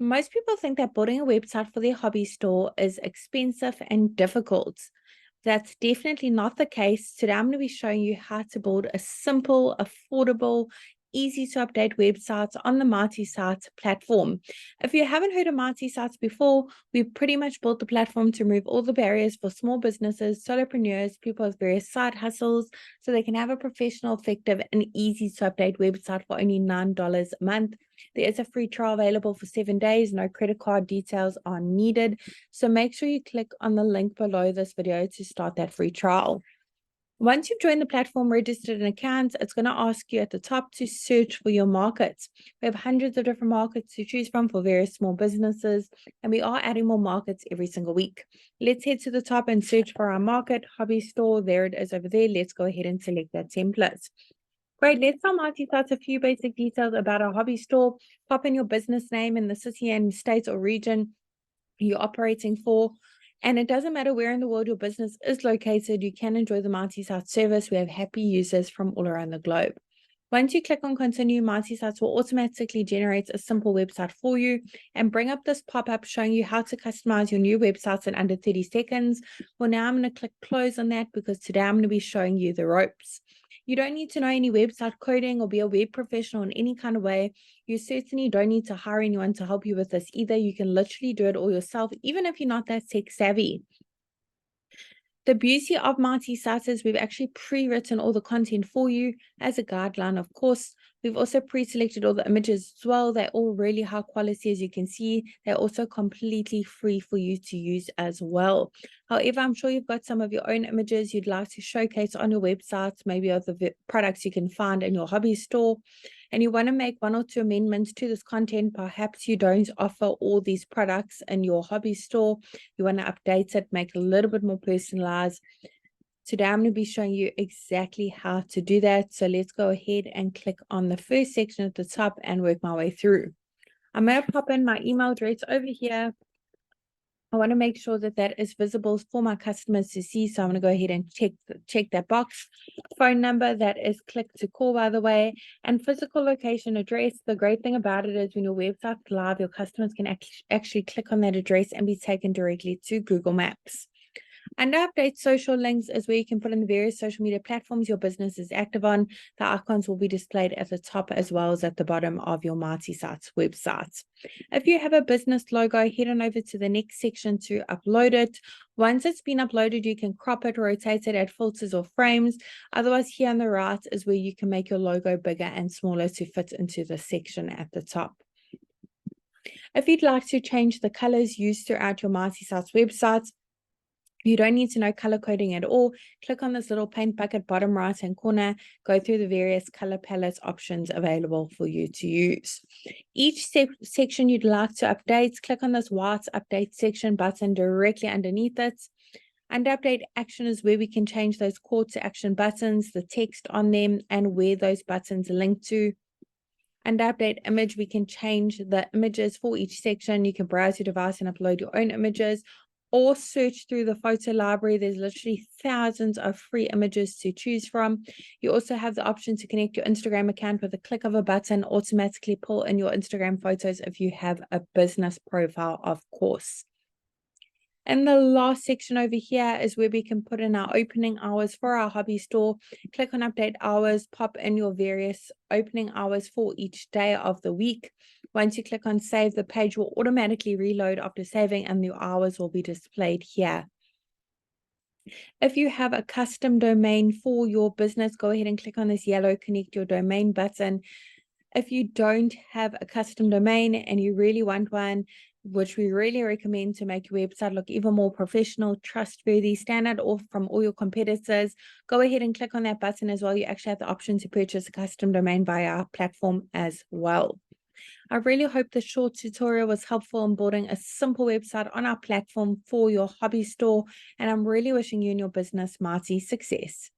Most people think that building a website for their hobby store is expensive and difficult. That's definitely not the case. Today, I'm going to be showing you how to build a simple, affordable, easy to update website on the MultiSite platform. If you haven't heard of MultiSites before, we pretty much built the platform to remove all the barriers for small businesses, solopreneurs, people with various side hustles, so they can have a professional, effective, and easy to update website for only $9 a month. There is a free trial available for 7 days. No credit card details are needed. So make sure you click on the link below this video to start that free trial. Once you've joined the platform, registered an account, it's going to ask you at the top to search for your markets. We have hundreds of different markets to choose from for various small businesses, and we are adding more markets every single week. Let's head to the top and search for our market, hobby store. There it is over there. Let's go ahead and select that template. Great, let's tell MultiSites a few basic details about our hobby store. Pop in your business name in the city and state or region you're operating for. And it doesn't matter where in the world your business is located, you can enjoy the MultiSite service. We have happy users from all around the globe. Once you click on continue, MultiSites will automatically generate a simple website for you and bring up this pop-up showing you how to customize your new websites in under 30 seconds. Well, now I'm going to click close on that because today I'm going to be showing you the ropes. You don't need to know any website coding or be a web professional in any kind of way. You certainly don't need to hire anyone to help you with this either. You can literally do it all yourself, even if you're not that tech savvy. The beauty of MultiSites is we've actually pre-written all the content for you as a guideline, of course. We've also pre-selected all the images as well. They're all really high quality, as you can see. They're also completely free for you to use as well. However, I'm sure you've got some of your own images you'd like to showcase on your website, maybe of the products you can find in your hobby store, and you want to make 1 or 2 amendments to this content. Perhaps you don't offer all these products in your hobby store. You want to update it, make it a little bit more personalized. Today, I'm going to be showing you exactly how to do that. So let's go ahead and click on the first section at the top and work my way through. I'm going to pop in my email address over here. I want to make sure that that is visible for my customers to see. So I'm going to go ahead and check that box. Phone number, that is click to call, by the way, and physical location address. The great thing about it is when your website's live, your customers can actually click on that address and be taken directly to Google Maps. Under update social links is where you can put in the various social media platforms your business is active on. The icons will be displayed at the top as well as at the bottom of your MultiSites website. If you have a business logo, head on over to the next section to upload it. Once it's been uploaded, you can crop it, rotate it, add filters or frames. Otherwise, here on the right is where you can make your logo bigger and smaller to fit into the section at the top. If you'd like to change the colors used throughout your MultiSites website, you don't need to know color coding at all. Click on this little paint bucket bottom right hand corner, go through the various color palette options available for you to use. Each section you'd like to update, click on this white update section button directly underneath it. Under update action is where we can change those call to action buttons, the text on them, and where those buttons link to. Under update image, we can change the images for each section. You can browse your device and upload your own images, or search through the photo library. There's literally thousands of free images to choose from. You also have the option to connect your Instagram account with a click of a button, automatically pull in your Instagram photos if you have a business profile, of course. And the last section over here is where we can put in our opening hours for our hobby store. Click on update hours, pop in your various opening hours for each day of the week. Once you click on save, the page will automatically reload after saving and the hours will be displayed here. If you have a custom domain for your business, go ahead and click on this yellow connect your domain button. If you don't have a custom domain and you really want one, which we really recommend to make your website look even more professional, trustworthy, stand out off from all your competitors, go ahead and click on that button as well. You actually have the option to purchase a custom domain via our platform as well. I really hope this short tutorial was helpful in building a simple website on our platform for your hobby store, and I'm really wishing you and your business mighty success.